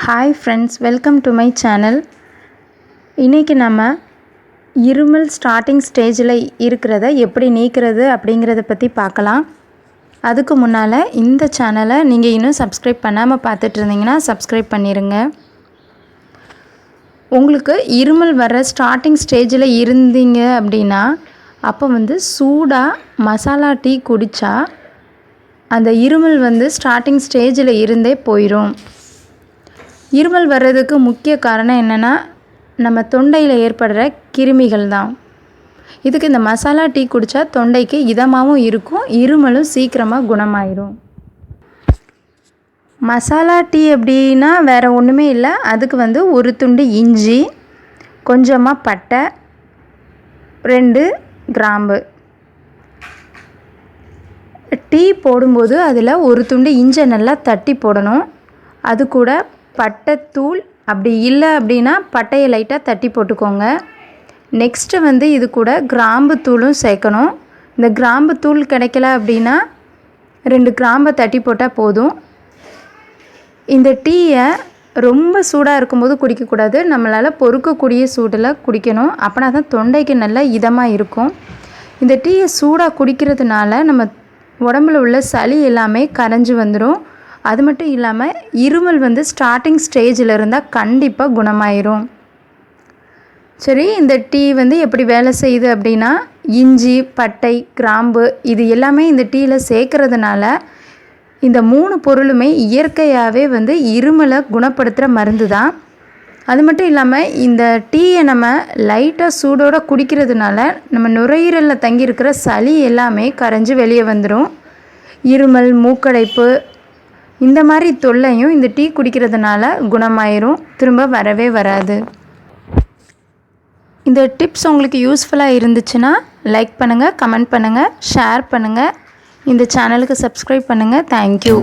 Hi friends, welcome to my channel. இன்றைக்கி நம்ம இருமல் ஸ்டார்டிங் ஸ்டேஜில் இருக்கிறத எப்படி நீக்கிறது அப்படிங்கிறத பற்றி பார்க்கலாம். அதுக்கு முன்னால் இந்த சேனலை நீங்கள் இன்னும் சப்ஸ்கிரைப் பண்ணாமல் பார்த்துட்டு இருந்தீங்கன்னா சப்ஸ்கிரைப் பண்ணிடுங்க. உங்களுக்கு இருமல் வர ஸ்டார்டிங் ஸ்டேஜில் இருந்தீங்க அப்படின்னா அப்போ சூடாக மசாலா டீ குடித்தா அந்த இருமல் ஸ்டார்டிங் ஸ்டேஜில் இருந்தே போயிடும். இருமல் வர்றதுக்கு முக்கிய காரணம் என்னென்னா நம்ம தொண்டையில் ஏற்படுற கிருமிகள் தான். இதுக்கு இந்த மசாலா டீ குடித்தா தொண்டைக்கு இதமாகவும் இருக்கும், இருமலும் சீக்கிரமாக குணமாயிடும். மசாலா டீ அப்படின்னா வேறு ஒன்றுமே இல்லை. அதுக்கு ஒரு துண்டு இஞ்சி, கொஞ்சமாக பட்டை, 2 கிராம்பு. டீ போடும்போது அதில் ஒரு துண்டு இஞ்சை நல்லா தட்டி போடணும். அது கூட பட்டைத்தூள், அப்படி இல்லை அப்படின்னா பட்டையை லைட்டாக தட்டி போட்டுக்கோங்க. நெக்ஸ்ட்டு இது கூட கிராம்பு தூளும் சேர்க்கணும். இந்த கிராம்பு தூள் கிடைக்கல அப்படின்னா 2 கிராம்பை தட்டி போட்டால் போதும். இந்த டீயை ரொம்ப சூடாக இருக்கும்போது குடிக்கக்கூடாது, நம்மளால் பொறுக்கக்கூடிய சூடில் குடிக்கணும். அப்படின்னா தான் தொண்டைக்கு நல்லா இதமாக இருக்கும். இந்த டீயை சூடாக குடிக்கிறதுனால நம்ம உடம்புல உள்ள சளி எல்லாமே கரைஞ்சி வந்துடும். அது மட்டும் இல்லாமல் இருமல் ஸ்டார்டிங் ஸ்டேஜில் இருந்தால் கண்டிப்பாக குணமாயிரும். சரி, இந்த டீ எப்படி வேலை செய்யுது அப்படின்னா இஞ்சி, பட்டை, கிராம்பு இது எல்லாமே இந்த டீயில் சேர்க்கறதுனால இந்த 3 பொருளுமே இயற்கையாகவே இருமலை குணப்படுத்துகிற மருந்து தான். அது மட்டும் இல்லாமல் இந்த டீயை நம்ம லைட்டாக சூடோடு குடிக்கிறதுனால நம்ம நுரையீரலில் தங்கியிருக்கிற சளி எல்லாமே கரைஞ்சி வெளியே வந்துடும். இருமல், மூக்கடைப்பு இந்த மாதிரி தொல்லையும் இந்த டீ குடிக்கிறதுனால குணமாயிரும், திரும்ப வரவே வராது. இந்த டிப்ஸ் உங்களுக்கு யூஸ்ஃபுல்லாக இருந்துச்சுன்னா லைக் பண்ணுங்கள், கமெண்ட் பண்ணுங்கள், ஷேர் பண்ணுங்கள், இந்த சேனலுக்கு சப்ஸ்கிரைப் பண்ணுங்கள். தேங்க்யூ.